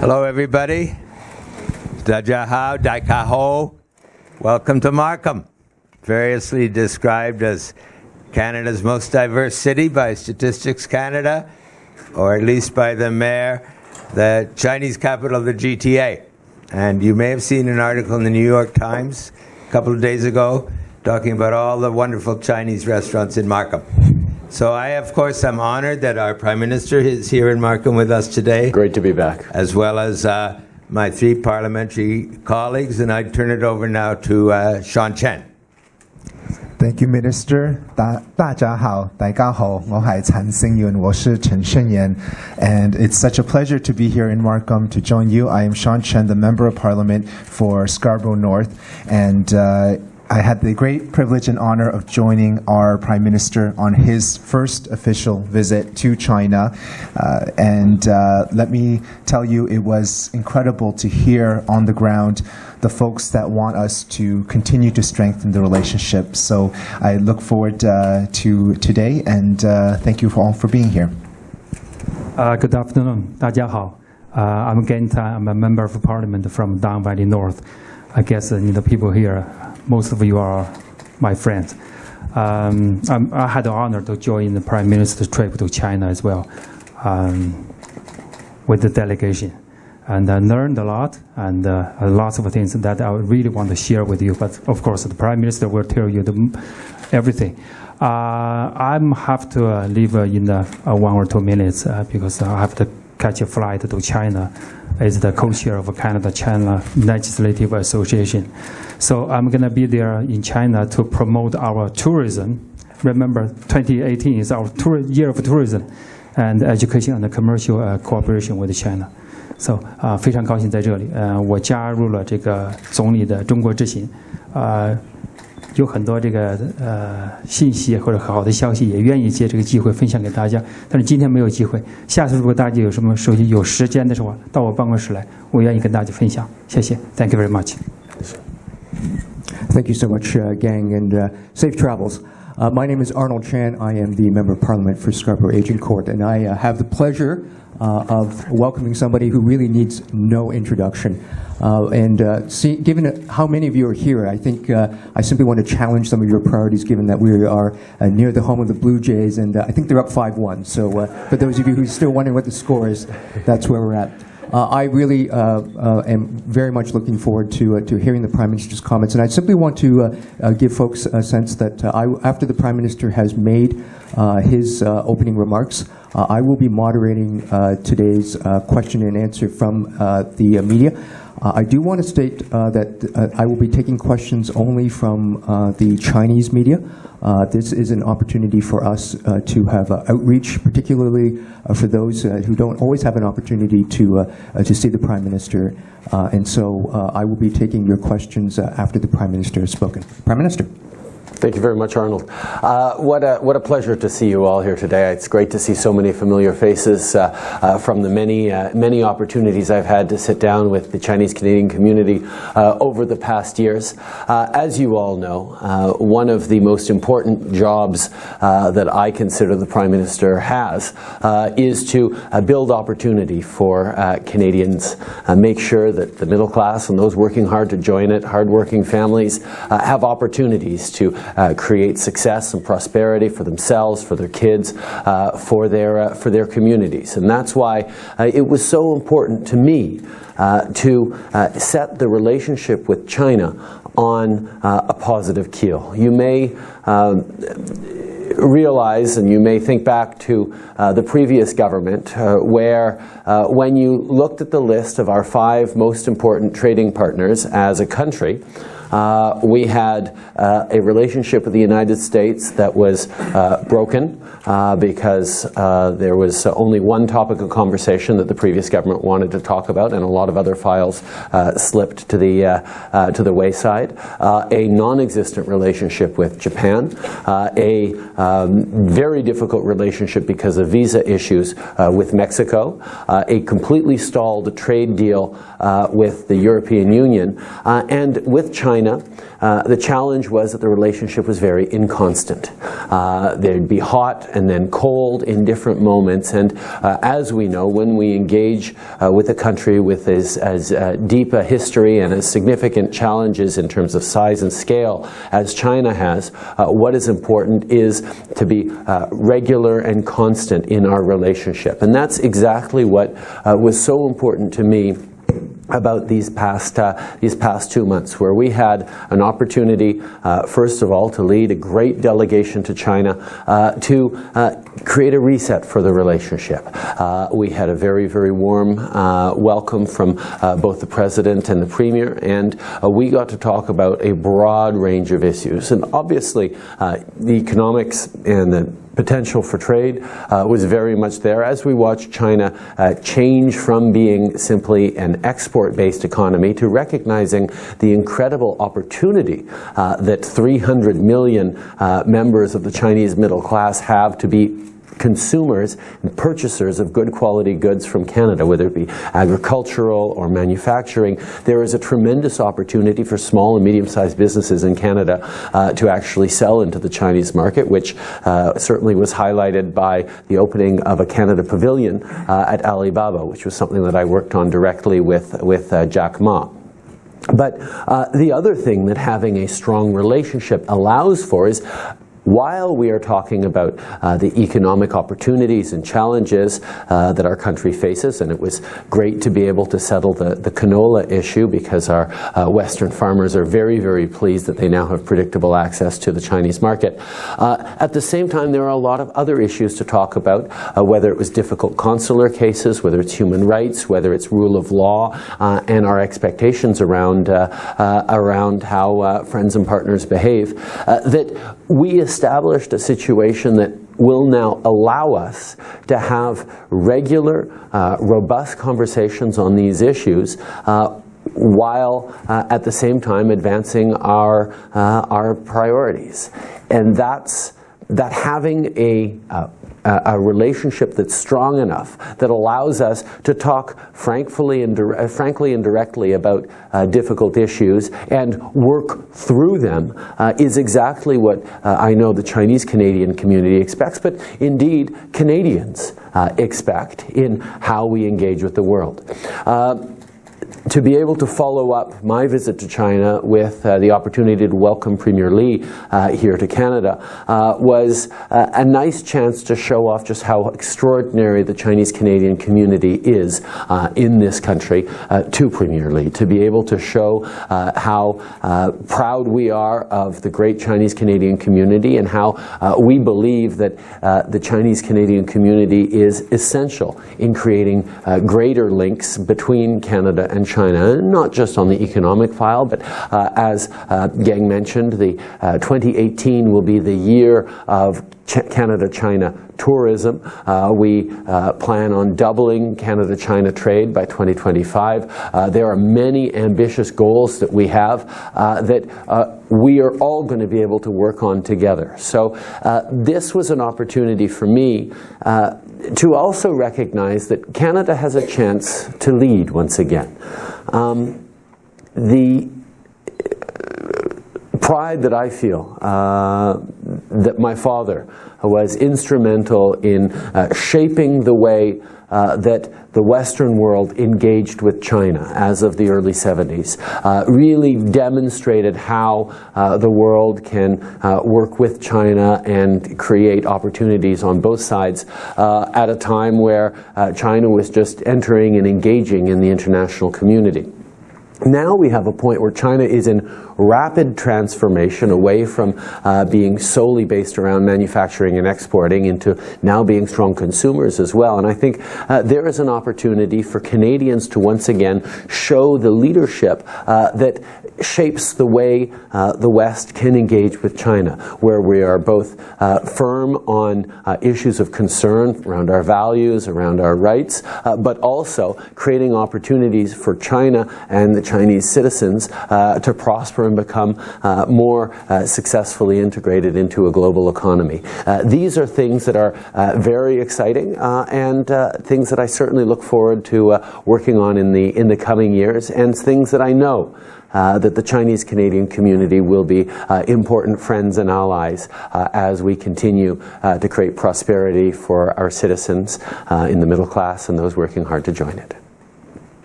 Hello, everybody. Dajahao, Daikaho. Welcome to Markham, variously described as Canada's most diverse city by Statistics Canada, or at least by the mayor, the Chinese capital of the GTA. And you may have seen an article in the New York Times a couple of days ago talking about all the wonderful Chinese restaurants in Markham. So I, of course, am honored that our Prime Minister is here in Markham with us today. Great to be back. As well as my three parliamentary colleagues, and I turn it over now to Sean Chen. Thank you, Minister. 大家好，大家好，我係陳勝元，我是陳勝元, and it's such a pleasure to be here in Markham to join you. I am Sean Chen, the Member of Parliament for Scarborough North, and I had the great privilege and honor of joining our Prime Minister on his first official visit to China. Let me tell you, it was incredible to hear on the ground the folks that want us to continue to strengthen the relationship. So I look forward to today, and thank you all for being here. Good afternoon. 大家好. I'm Genta. I'm a Member of Parliament from Don Valley North. I guess the people here, most of you are my friends. I had the honor to join the Prime Minister's trip to China as well with the delegation. And I learned a lot and lots of things that I really want to share with you. But of course, the Prime Minister will tell you everything. I have to leave in 1 or 2 minutes because I have to catch a flight to China as the co-chair of Canada-China Legislative Association. So I'm going to be there in China to promote our tourism. Remember, 2018 is our year of tourism and education and commercial cooperation with China. So 非常高兴在这里。我加入了这个总理的中国之行。有很多这个信息或者好的消息，也愿意借这个机会分享给大家。但是今天没有机会，下次如果大家有什么有时间的时候，到我办公室来，我愿意跟大家分享。谢谢 ，Thank you very much. Thank you so much, gang, and safe travels. My name is Arnold Chan. I am the Member of Parliament for Scarborough Agincourt, and I have the pleasure of welcoming somebody who really needs no introduction. Given how many of you are here, I think I simply want to challenge some of your priorities, given that we are near the home of the Blue Jays, and I think they're up 5-1. So for those of you who are still wondering what the score is, that's where we're at. I really am very much looking forward to hearing the Prime Minister's comments, and I simply want to give folks a sense that after the Prime Minister has made his opening remarks, I will be moderating today's question and answer from the media. I do want to state that I will be taking questions only from the Chinese media. This is an opportunity for us to have outreach, particularly for those who don't always have an opportunity to see the Prime Minister. And so I will be taking your questions after the Prime Minister has spoken. Prime Minister. Thank you very much, Arnold. What a pleasure to see you all here today. It's great to see so many familiar faces from the many opportunities I've had to sit down with the Chinese Canadian community over the past years. As you all know, one of the most important jobs that I consider the Prime Minister has is to build opportunity for Canadians, make sure that the middle class and those working hard to join it, hardworking families, have opportunities to create success and prosperity for themselves, for their kids, for their communities. And that's why it was so important to me to set the relationship with China on a positive keel. You may realize, and you may think back to the previous government, where when you looked at the list of our 5 most important trading partners as a country, we had a relationship with the United States that was broken because there was only one topic of conversation that the previous government wanted to talk about, and a lot of other files slipped to the wayside. A non-existent relationship with Japan, a very difficult relationship because of visa issues with Mexico, a completely stalled trade deal with the European Union, and with China China, the challenge was that the relationship was very inconstant. They'd be hot and then cold in different moments, and as we know, when we engage with a country with as deep a history and as significant challenges in terms of size and scale as China has, what is important is to be regular and constant in our relationship. And that's exactly what was so important to me about these past 2 months, where we had an opportunity, first of all, to lead a great delegation to China to create a reset for the relationship. We had a very, very warm welcome from both the President and the Premier, and we got to talk about a broad range of issues. And obviously, the economics and the potential for trade was very much there as we watched China change from being simply an export-based economy to recognizing the incredible opportunity that 300 million members of the Chinese middle class have to be consumers and purchasers of good quality goods from Canada, whether it be agricultural or manufacturing. There is a tremendous opportunity for small and medium-sized businesses in Canada to actually sell into the Chinese market, which certainly was highlighted by the opening of a Canada Pavilion at Alibaba, which was something that I worked on directly with Jack Ma. But the other thing that having a strong relationship allows for is, while we are talking about the economic opportunities and challenges that our country faces, and it was great to be able to settle the canola issue because our Western farmers are very, very pleased that they now have predictable access to the Chinese market. At the same time, there are a lot of other issues to talk about, whether it was difficult consular cases, whether it's human rights, whether it's rule of law, and our expectations around how friends and partners behave, that we established a situation that will now allow us to have regular, robust conversations on these issues, while at the same time advancing our priorities. And that having a relationship that's strong enough that allows us to talk frankly and directly about difficult issues and work through them is exactly what I know the Chinese Canadian community expects, but indeed Canadians expect in how we engage with the world. To be able to follow up my visit to China with the opportunity to welcome Premier Li here to Canada was a nice chance to show off just how extraordinary the Chinese Canadian community is in this country to Premier Li, to be able to show how proud we are of the great Chinese Canadian community and how we believe that the Chinese Canadian community is essential in creating greater links between Canada and China, not just on the economic file, but as Gang mentioned, the 2018 will be the year of Canada-China tourism. We plan on doubling Canada-China trade by 2025. There are many ambitious goals that we have that we are all going to be able to work on together. So this was an opportunity for me to also recognize that Canada has a chance to lead once again. The pride that I feel that my father was instrumental in shaping the way that the Western world engaged with China as of the early 70s, really demonstrated how the world can work with China and create opportunities on both sides at a time where China was just entering and engaging in the international community. Now we have a point where China is in rapid transformation away from being solely based around manufacturing and exporting into now being strong consumers as well. And I think there is an opportunity for Canadians to once again show the leadership that shapes the way the West can engage with China, where we are both firm on issues of concern around our values, around our rights, but also creating opportunities for China and the Chinese citizens to prosper and become more successfully integrated into a global economy. These are things that are very exciting and things that I certainly look forward to working on in the coming years, and things that I know that the Chinese Canadian community will be important friends and allies as we continue to create prosperity for our citizens in the middle class and those working hard to join it.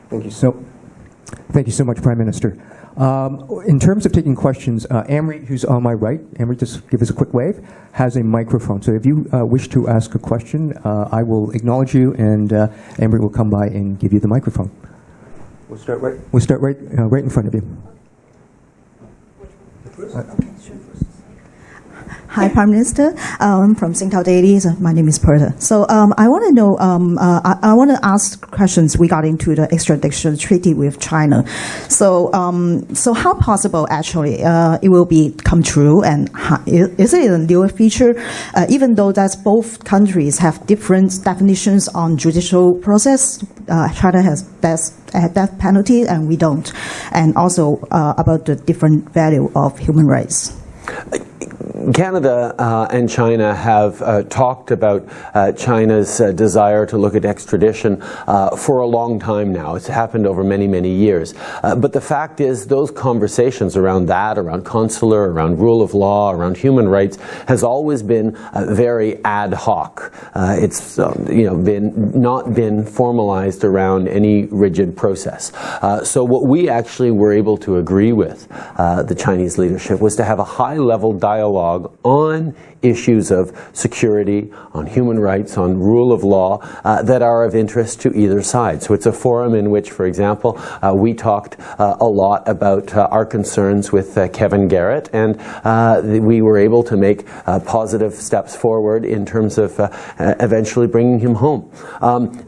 Thank you so much, Prime Minister. In terms of taking questions, Amory, who's on my right, Amory, just give us a quick wave, has a microphone. So if you wish to ask a question, I will acknowledge you, and Amory will come by and give you the microphone. We'll start right in front of you. Hi, Prime Minister. From Singtao Daily. My name is Perta. So I want to know. I want to ask questions regarding to the extradition treaty with China. So how possible actually it will come true, and is it a new feature? Even though that both countries have different definitions on judicial process, China has death penalty and we don't, and also about the different value of human rights. Canada and China have talked about China's desire to look at extradition for a long time now. It's happened over many, many years. But the fact is, those conversations around that, around consular, around rule of law, around human rights, has always been very ad hoc. It's not been formalized around any rigid process. So what we actually were able to agree with the Chinese leadership was to have a high-level dialogue on issues of security, on human rights, on rule of law that are of interest to either side. So it's a forum in which, for example, we talked a lot about our concerns with Kevin Garrett, and we were able to make positive steps forward in terms of eventually bringing him home.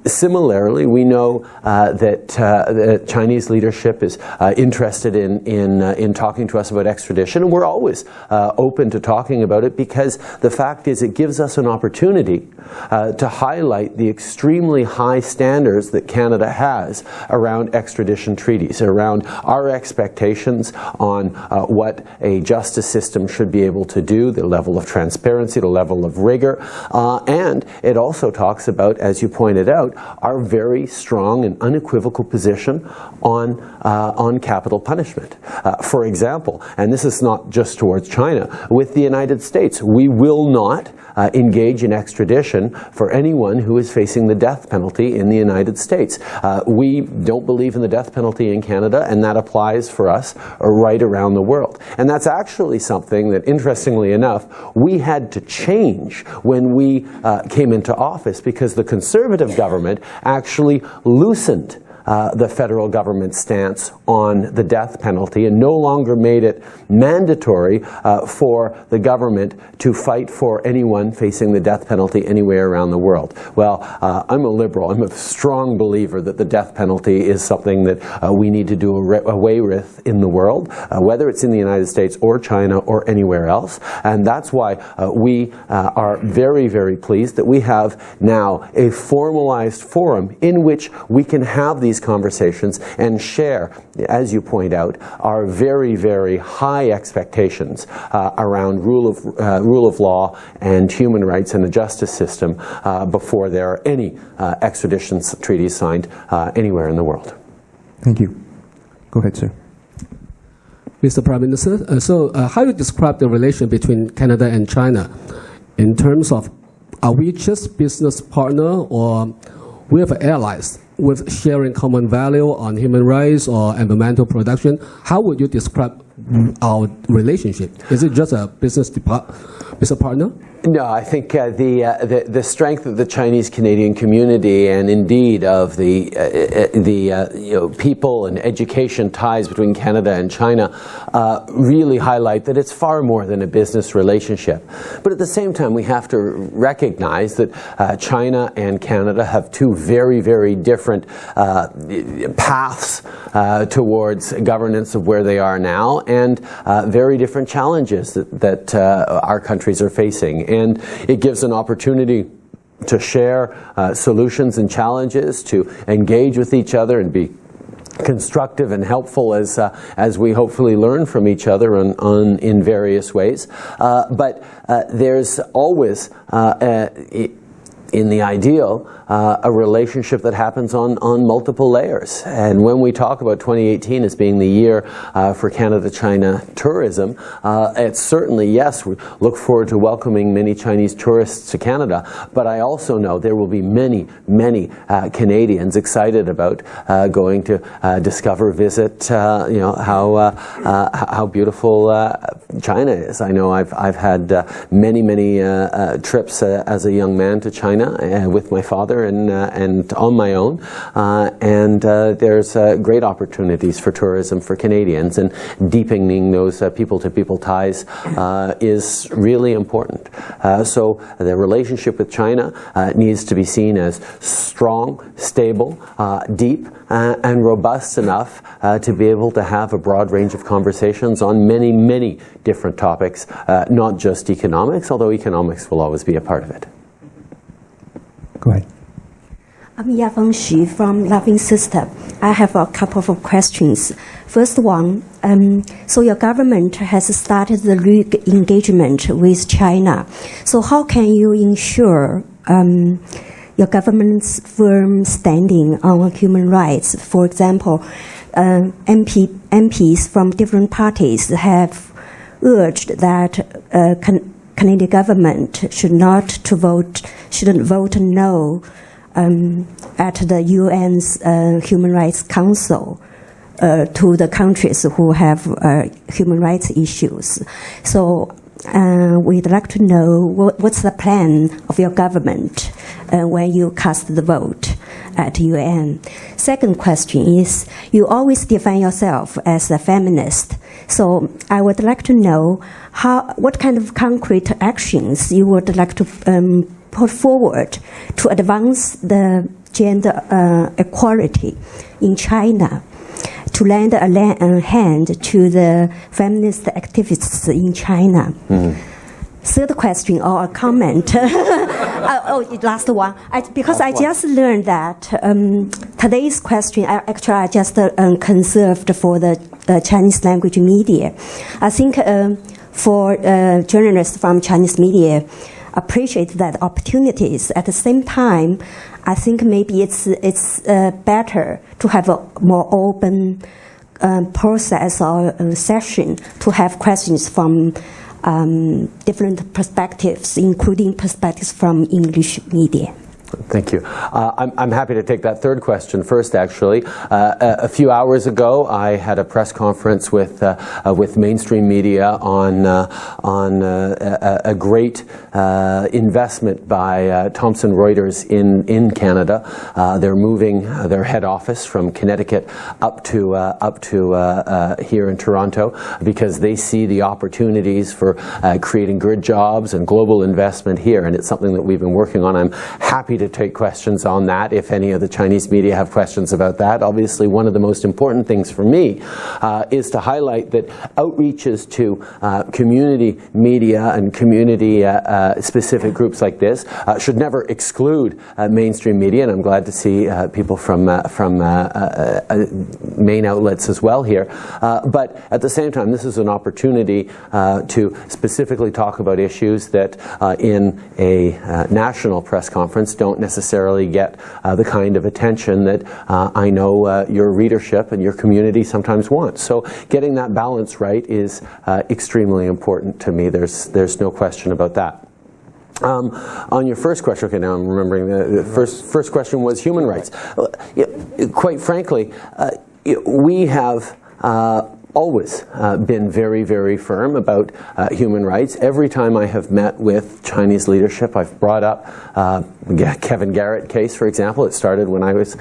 Similarly, we know that the Chinese leadership is interested in talking to us about extradition, and we're always open to talking about it, because the fact is it gives us an opportunity to highlight the extremely high standards that Canada has around extradition treaties, around our expectations on what a justice system should be able to do, the level of transparency, the level of rigor, and it also talks about, as you pointed out, our very strong and unequivocal position on capital punishment. For example, and this is not just towards China, with the United States, we will not engage in extradition for anyone who is facing the death penalty in the United States. We don't believe in the death penalty in Canada, and that applies for us right around the world. And that's actually something that, interestingly enough, we had to change when we came into office, because the Conservative government actually loosened the federal government's stance on the death penalty and no longer made it mandatory for the government to fight for anyone facing the death penalty anywhere around the world. Well, I'm a liberal. I'm a strong believer that the death penalty is something that we need to do away with in the world, whether it's in the United States or China or anywhere else. And that's why we are very, very pleased that we have now a formalized forum in which we can have these conversations and share, as you point out, our very, very high expectations around rule of law and human rights and the justice system before there are any extradition treaties signed anywhere in the world. Thank you. Go ahead, sir. Mr. Prime Minister, how do you describe the relation between Canada and China in terms of, are we just business partner, or we have allies with sharing common value on human rights or environmental production? How would you describe our relationship? Is it just a business partner? No, I think the strength of the Chinese Canadian community, and indeed of the people and education ties between Canada and China, really highlight that it's far more than a business relationship. But at the same time, we have to recognize that China and Canada have two very, very different paths towards governance of where they are now, and very different challenges that our countries are facing. And it gives an opportunity to share solutions and challenges, to engage with each other and be constructive and helpful as we hopefully learn from each other in various ways. But there's always in the ideal, a relationship that happens on multiple layers. And when we talk about 2018 as being the year for Canada-China tourism, it's certainly, yes, we look forward to welcoming many Chinese tourists to Canada, but I also know there will be many, many Canadians excited about going to discover, visit, how beautiful China is. I know I've had many trips as a young man to China with my father and on my own, and there's great opportunities for tourism for Canadians, and deepening those people-to-people ties is really important. So the relationship with China needs to be seen as strong, stable, deep, and robust enough to be able to have a broad range of conversations on many different topics, not just economics, although economics will always be a part of it. Go ahead. I'm Yafeng Xu from Loving Sister. I have a couple of questions. First one, so your government has started the re-engagement with China. So how can you ensure your government's firm standing on human rights? For example, MPs from different parties have urged that Canadian government shouldn't vote no at the UN's Human Rights Council to the countries who have human rights issues. So we'd like to know what's the plan of your government when you cast the vote at UN. Second question is, you always define yourself as a feminist. So I would like to know what kind of concrete actions you would like to put forward to advance the gender equality in China, to lend a hand to the feminist activists in China. Mm-hmm. Third question or a comment. Last one. Because I just learned that today's question, I just conserved for the Chinese language media. I think for journalists from Chinese media appreciate that opportunities. At the same time, I think maybe it's better to have a more open process or session to have questions from different perspectives, including perspectives from English media. Thank you. I'm happy to take that third question first, actually. A few hours ago, I had a press conference with mainstream media on a great investment by Thomson Reuters in Canada. They're moving their head office from Connecticut up to here in Toronto because they see the opportunities for creating good jobs and global investment here, and it's something that we've been working on. I'm happy to take questions on that if any of the Chinese media have questions about that. Obviously, one of the most important things for me is to highlight that outreaches to community media and community specific groups like this should never exclude mainstream media, and I'm glad to see people from main outlets as well here. But at the same time, this is an opportunity to specifically talk about issues that in a national press conference don't necessarily get the kind of attention that I know your readership and your community sometimes wants. So getting that balance right is extremely important to me. There's no question about that. On your first question, okay, now I'm remembering the first question was human rights. Quite frankly, we have always been very, very firm about human rights. Every time I have met with Chinese leadership, I've brought up Kevin Garrett case, for example. It started when I was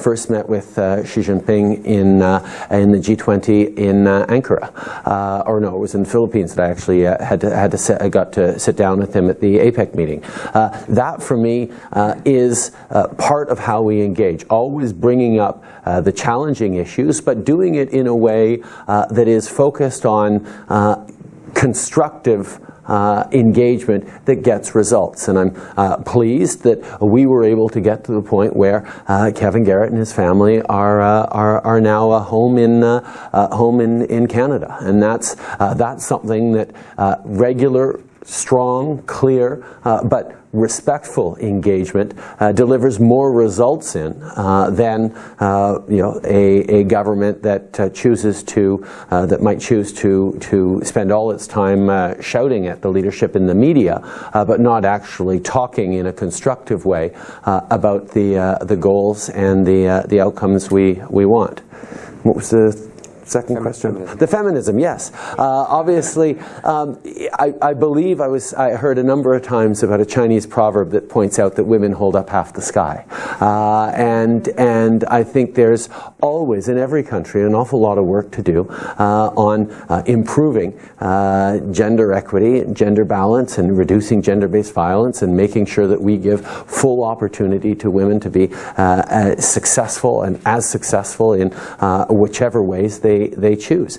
first met with Xi Jinping in the G20 in Ankara, or no, it was in the Philippines that I actually got to sit down with him at the APEC meeting. That for me is part of how we engage, always bringing up the challenging issues, but doing it in a way that is focused on constructive engagement that gets results. And I'm pleased that we were able to get to the point where Kevin Garrett and his family are now a home in Canada, and that's something that regular strong, clear, but respectful engagement delivers more results in than a government that chooses to that might choose to spend all its time shouting at the leadership in the media, but not actually talking in a constructive way about the goals and the outcomes we want. What was the second question? Feminism. The feminism, yes. Obviously, I believe I heard a number of times about a Chinese proverb that points out that women hold up half the sky. And I think there's always, in every country, an awful lot of work to do on improving gender equity and gender balance and reducing gender-based violence and making sure that we give full opportunity to women to be successful and as successful in whichever ways they choose.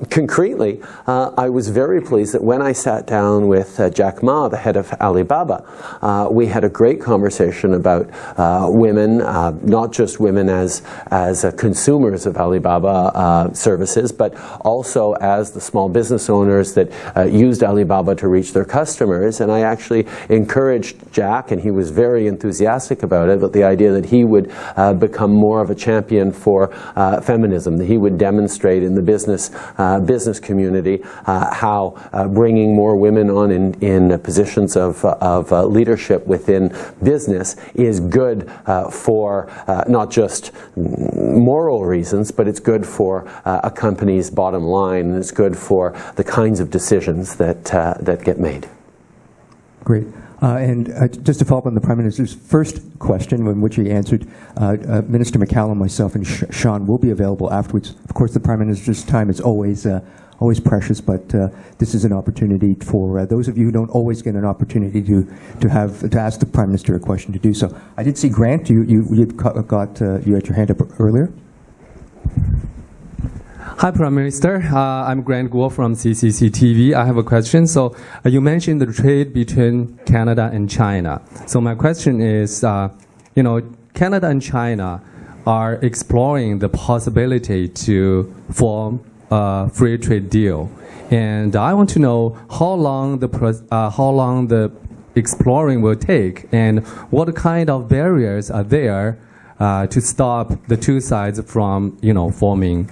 Concretely, I was very pleased that when I sat down with Jack Ma, the head of Alibaba, we had a great conversation about women, not just women as consumers of Alibaba services, but also as the small business owners that used Alibaba to reach their customers. And I actually encouraged Jack, and he was very enthusiastic about it, but the idea that he would become more of a champion for feminism, that he would demonstrate in the business community how bringing more women on in positions of leadership within business is good for not just moral reasons, but it's good for a company's bottom line, and it's good for the kinds of decisions that get made. Great. And just to follow up on the Prime Minister's first question, in which he answered, Minister McCallum, myself, and Sean will be available afterwards. Of course, the Prime Minister's time is always precious, but this is an opportunity for those of you who don't always get an opportunity to ask the Prime Minister a question to do so. I did see Grant. You had your hand up earlier. Hi, Prime Minister. I'm Grant Guo from CCC TV. I have a question. So you mentioned the trade between Canada and China. So my question is, Canada and China are exploring the possibility to form a free trade deal, and I want to know how long the exploring will take, and what kind of barriers are there to stop the two sides from forming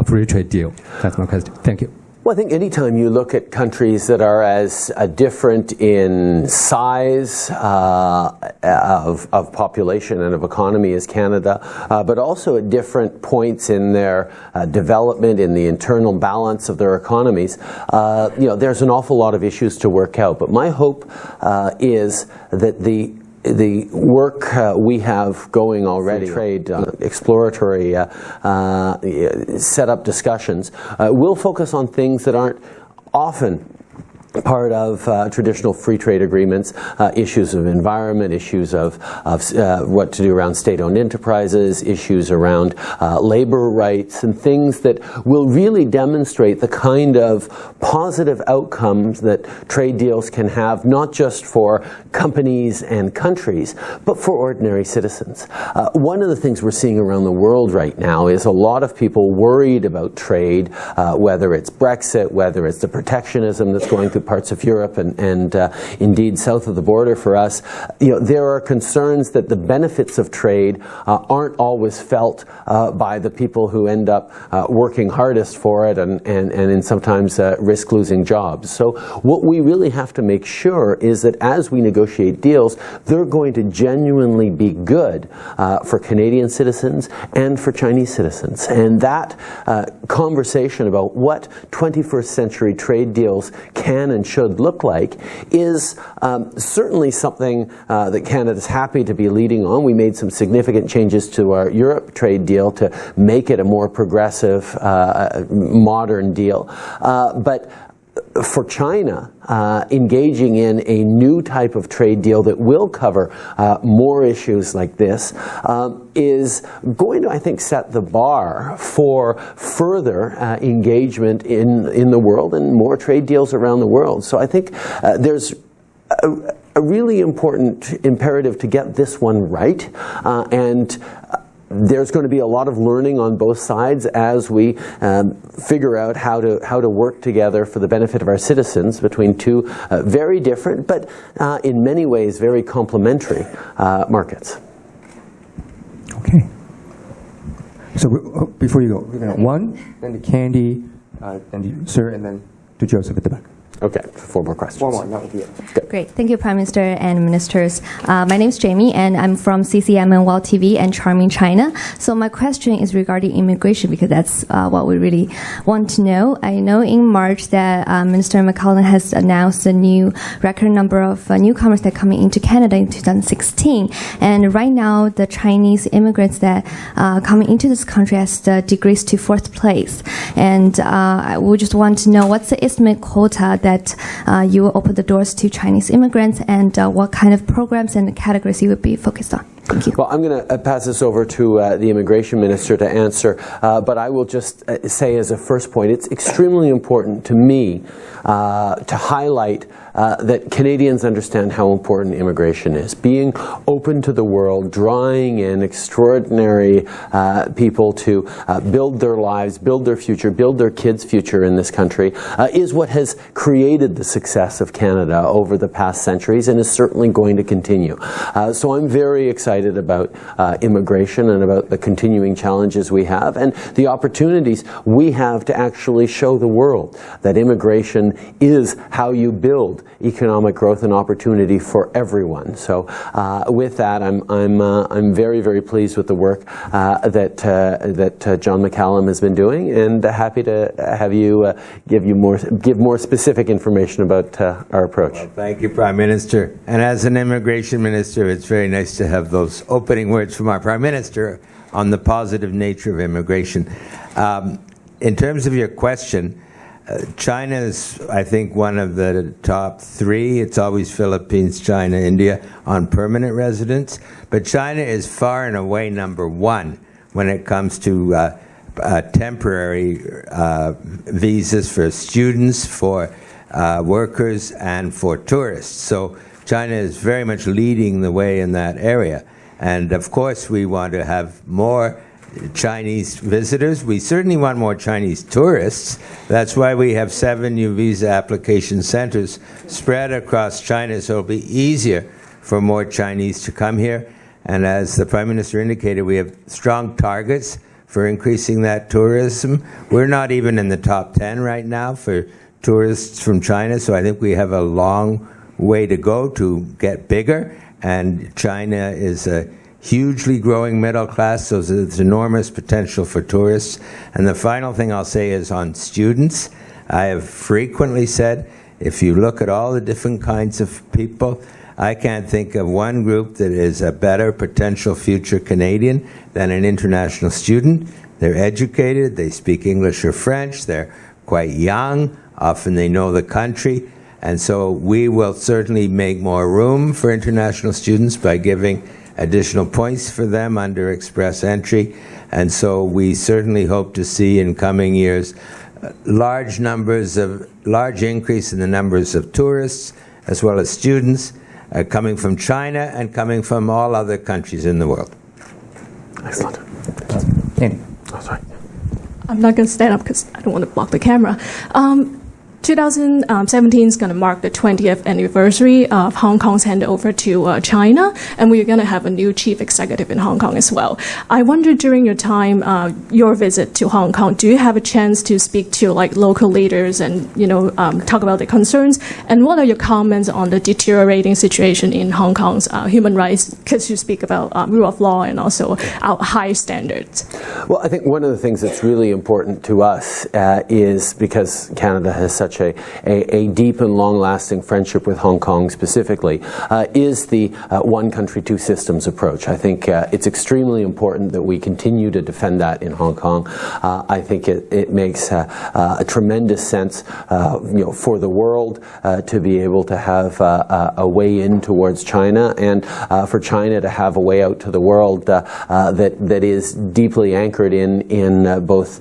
free trade deal. That's my question. Thank you. Well, I think anytime you look at countries that are as different in size of population and of economy as Canada, but also at different points in their development, in the internal balance of their economies, there's an awful lot of issues to work out. But my hope is that the work we have going already, trade, exploratory set-up discussions, will focus on things that aren't often part of traditional free trade agreements, issues of environment, issues of what to do around state-owned enterprises, issues around labor rights, and things that will really demonstrate the kind of positive outcomes that trade deals can have, not just for companies and countries, but for ordinary citizens. One of the things we're seeing around the world right now is a lot of people worried about trade, whether it's Brexit, whether it's the protectionism that's going through parts of Europe and indeed south of the border for us. There are concerns that the benefits of trade aren't always felt by the people who end up working hardest for it and sometimes risk losing jobs. So what we really have to make sure is that as we negotiate deals, they're going to genuinely be good for Canadian citizens and for Chinese citizens. And that conversation about what 21st century trade deals can and should look like is certainly something that Canada's happy to be leading on. We made some significant changes to our Europe trade deal to make it a more progressive, modern deal. But for China, engaging in a new type of trade deal that will cover more issues like this is going to, I think, set the bar for further engagement in the world and more trade deals around the world. So I think there's a really important imperative to get this one right, and there's going to be a lot of learning on both sides as we figure out how to work together for the benefit of our citizens between two very different, but in many ways very complementary markets. Okay. So before you go, we're going to one, then to Candy, then to Sir, and then to Joseph at the back. Okay, 4 more questions. One more, that would be it. Good. Great. Thank you, Prime Minister and Ministers. My name is Jamie, and I'm from CCMNWOW TV and Charming China. So my question is regarding immigration, because that's what we really want to know. I know in March that Minister McCallum has announced a new record number of newcomers that are coming into Canada in 2016. And right now, the Chinese immigrants that are coming into this country has decreased to 4th place. And we just want to know what's the estimate quota that you will open the doors to Chinese immigrants, and what kind of programs and categories you would be focused on. Thank you. Well, I'm going to pass this over to the Immigration Minister to answer, but I will just say as a first point, it's extremely important to me to highlight that Canadians understand how important immigration is. Being open to the world, drawing in extraordinary people to build their lives, build their future, build their kids' future in this country is what has created the success of Canada over the past centuries and is certainly going to continue. So I'm very excited about immigration and about the continuing challenges we have and the opportunities we have to actually show the world that immigration is how you build economic growth and opportunity for everyone. So with that, I'm very, very pleased with the work that John McCallum has been doing, and happy to have you give more specific information about our approach. Well, thank you, Prime Minister. And as an immigration minister, it's very nice to have those opening words from our Prime Minister on the positive nature of immigration. In terms of your question, China is, I think, one of the top 3. It's always Philippines, China, India on permanent residents. But China is far and away number 1 when it comes to temporary visas for students, for workers, and for tourists. So China is very much leading the way in that area. And of course, we want to have more Chinese visitors. We certainly want more Chinese tourists. That's why we have 7 new visa application centers spread across China, so it'll be easier for more Chinese to come here. And as the Prime Minister indicated, we have strong targets for increasing that tourism. We're not even in the top 10 right now for tourists from China, so I think we have a long way to go to get bigger. And China is a hugely growing middle class, so there's enormous potential for tourists. And the final thing I'll say is on students. I have frequently said, if you look at all the different kinds of people, I can't think of one group that is a better potential future Canadian than an international student. They're educated, they speak English or French, they're quite young, often they know the country, and so we will certainly make more room for international students by giving additional points for them under express entry. And so we certainly hope to see in coming years large increase in the numbers of tourists as well as students coming from China and coming from all other countries in the world. Excellent. Andy. Oh, sorry. I'm not going to stand up because I don't want to block the camera. 2017 is going to mark the 20th anniversary of Hong Kong's handover to China, and we're going to have a new chief executive in Hong Kong as well. I wonder, during your time, your visit to Hong Kong, do you have a chance to speak to local leaders and talk about their concerns? And what are your comments on the deteriorating situation in Hong Kong's human rights? Because you speak about rule of law and also our high standards. Well, I think one of the things that's really important to us is because Canada has such a deep and long-lasting friendship with Hong Kong specifically, is the one country, two systems approach. I think it's extremely important that we continue to defend that in Hong Kong. I think it makes a tremendous sense for the world to be able to have a way in towards China, and for China to have a way out to the world that is deeply anchored in both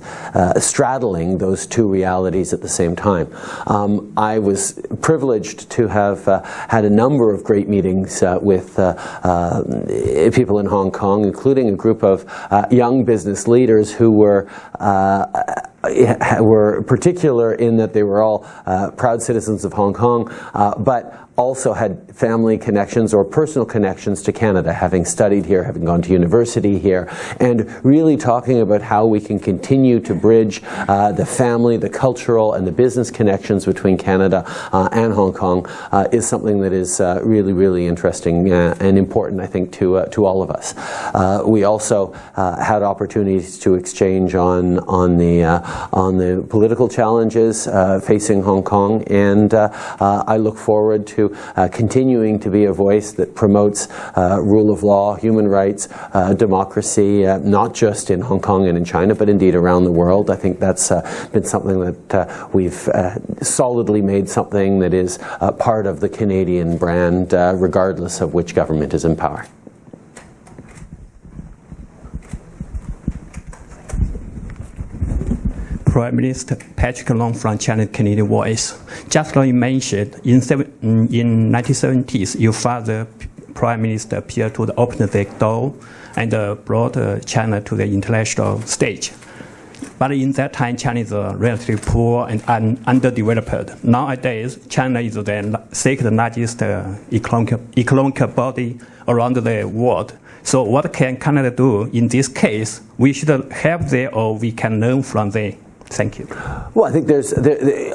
straddling those two realities at the same time. I was privileged to have had a number of great meetings with people in Hong Kong, including a group of young business leaders who were particular in that they were all proud citizens of Hong Kong, but also had family connections or personal connections to Canada, having studied here, having gone to university here, and really talking about how we can continue to bridge the family, the cultural, and the business connections between Canada and Hong Kong is something that is really, really interesting and important, I think, to all of us. We also had opportunities to exchange on the political challenges facing Hong Kong, and I look forward to continuing to be a voice that promotes rule of law, human rights, democracy, not just in Hong Kong and in China, but indeed around the world. I think that's been something that we've solidly made something that is part of the Canadian brand, regardless of which government is in power. Prime Minister Patrick Long from China Canadian Voice. Just like you mentioned, in 1970s, your father, Prime Minister Pierre Trudeau, opened the door and brought China to the international stage. But in that time, China is relatively poor and underdeveloped. Nowadays, China is the second largest economic body around the world. So what can Canada do in this case? We should help them or we can learn from them. Thank you. Well, I think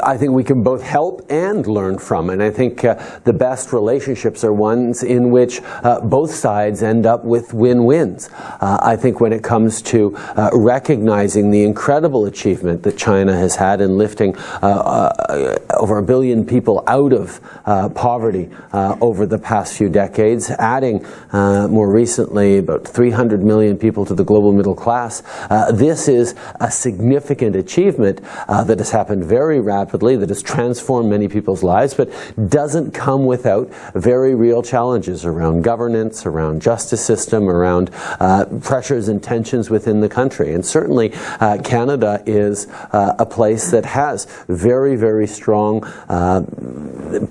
I think we can both help and learn from, and I think the best relationships are ones in which both sides end up with win-wins. I think when it comes to recognizing the incredible achievement that China has had in lifting over 1 billion people out of poverty over the past few decades, adding more recently about 300 million people to the global middle class, this is a significant achievement that has happened very rapidly, that has transformed many people's lives, but doesn't come without very real challenges around governance, around justice system, around pressures and tensions within the country. And certainly Canada is a place that has very, very strong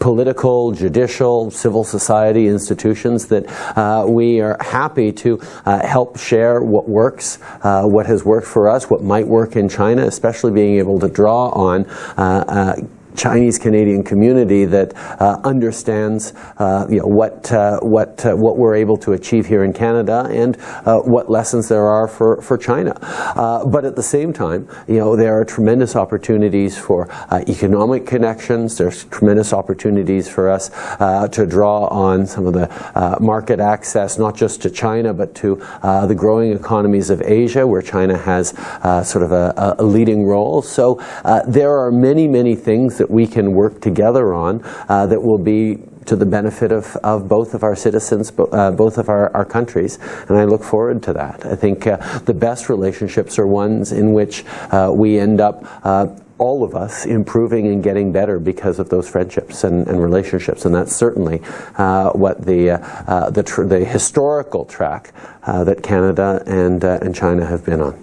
political, judicial, civil society institutions that we are happy to help share what works, what has worked for us, what might work in China, especially being able to draw on Chinese Canadian community that understands what we're able to achieve here in Canada and what lessons there are for China. But at the same time, there are tremendous opportunities for economic connections. There's tremendous opportunities for us to draw on some of the market access, not just to China, but to the growing economies of Asia, where China has sort of a leading role. So there are many, many things that we can work together on that will be to the benefit of both of our citizens, both of our countries, and I look forward to that. I think the best relationships are ones in which we end up all of us improving and getting better because of those friendships and relationships, and that's certainly what the historical track that Canada and China have been on.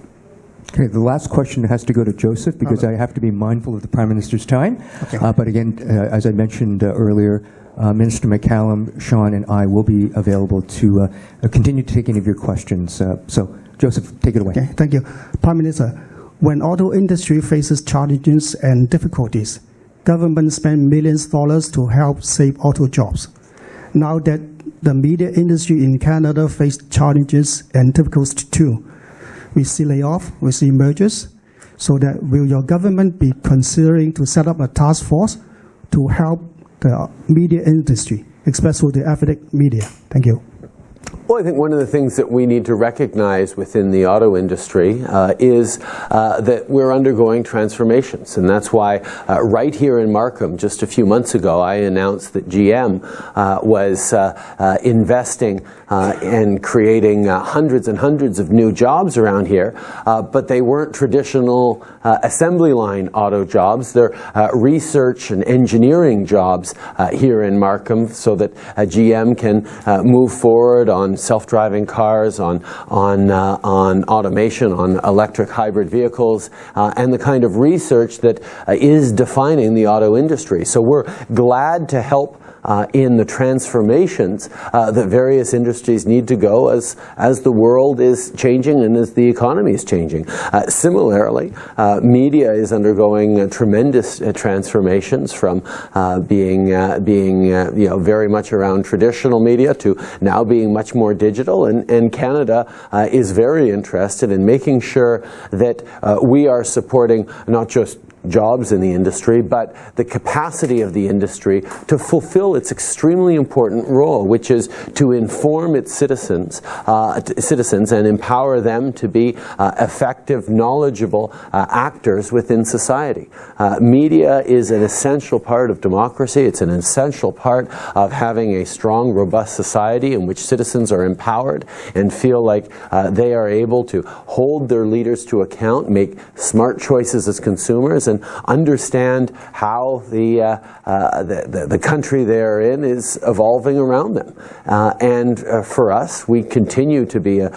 Okay, the last question has to go to Joseph because I have to be mindful of the Prime Minister's time. Okay. But again, as I mentioned earlier, Minister McCallum, Sean, and I will be available to continue to take any of your questions. So, Joseph, take it away. Okay, thank you. Prime Minister, when auto industry faces challenges and difficulties, government spend millions of dollars to help save auto jobs. Now that the media industry in Canada face challenges and difficulties too, we see layoff, we see mergers, so that will your government be considering to set up a task force to help the media industry, especially the ethnic media? Thank you. Well, I think one of the things that we need to recognize within the auto industry is that we're undergoing transformations. And that's why right here in Markham, just a few months ago, I announced that GM was investing and creating hundreds and hundreds of new jobs around here, but they weren't traditional assembly line auto jobs. They're research and engineering jobs here in Markham, so that GM can move forward on self-driving cars, on automation, on electric hybrid vehicles, and the kind of research that is defining the auto industry. So we're glad to help in the transformations that various industries need to go as the world is changing and as the economy is changing. Similarly, media is undergoing tremendous transformations from being very much around traditional media to now being much more digital. And Canada is very interested in making sure that we are supporting not just jobs in the industry, but the capacity of the industry to fulfill its extremely important role, which is to inform its citizens and empower them to be effective, knowledgeable actors within society. Media is an essential part of democracy. It's an essential part of having a strong, robust society in which citizens are empowered and feel like they are able to hold their leaders to account, make smart choices as consumers, and understand how the country they're in is evolving around them. And for us, we continue to be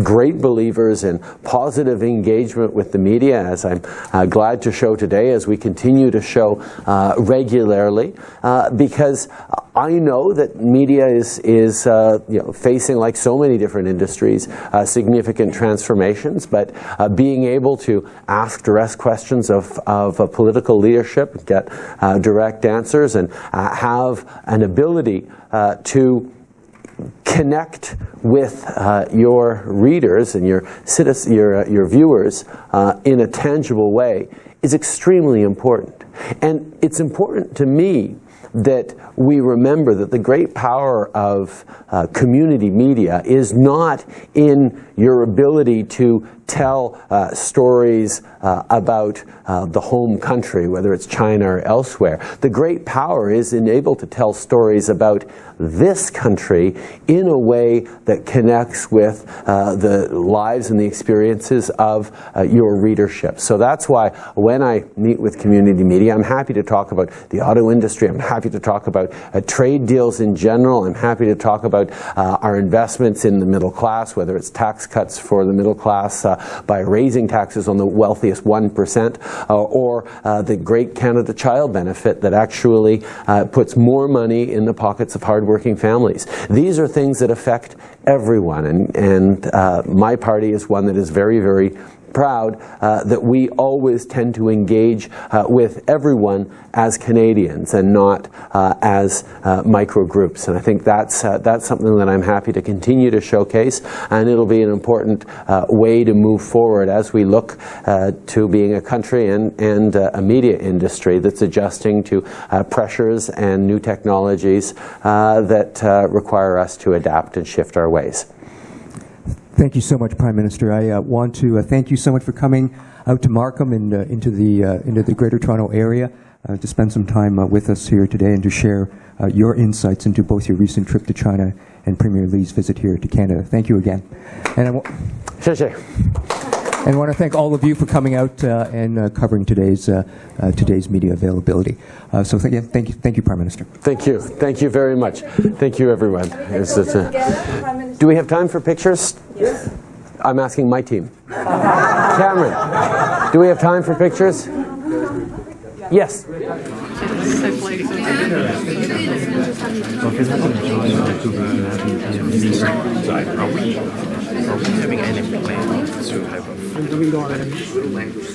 great believers in positive engagement with the media, as I'm glad to show today, as we continue to show regularly, because I know that media is facing, like so many different industries, significant transformations, but being able to ask direct questions of political leadership, get direct answers, and have an ability to connect with your readers and your viewers in a tangible way is extremely important. And it's important to me that we remember that the great power of community media is not in your ability to tell stories about the home country, whether it's China or elsewhere. The great power is able to tell stories about this country in a way that connects with the lives and the experiences of your readership. So that's why when I meet with community media, I'm happy to talk about the auto industry. I'm happy to talk about trade deals in general. I'm happy to talk about our investments in the middle class, whether it's tax cuts for the middle class by raising taxes on the wealthiest 1%, or the Great Canada Child Benefit that actually puts more money in the pockets of hardworking families. These are things that affect everyone, and my party is one that is very, very proud that we always tend to engage with everyone as Canadians and not as micro groups. And I think that's something that I'm happy to continue to showcase, and it'll be an important way to move forward as we look to being a country and a media industry that's adjusting to pressures and new technologies that require us to adapt and shift our ways. Thank you so much, Prime Minister. I want to thank you so much for coming out to Markham and into the Greater Toronto area to spend some time with us here today and to share your insights into both your recent trip to China and Premier Lee's visit here to Canada. Thank you again. And I want to thank all of you for coming out and covering today's media availability. So again, thank you, Prime Minister. Thank you very much. Thank you, everyone. Do we have time for pictures? Yes. I'm asking my team. Cameron, do we have time for pictures? Yes. Are we having any plan to have a language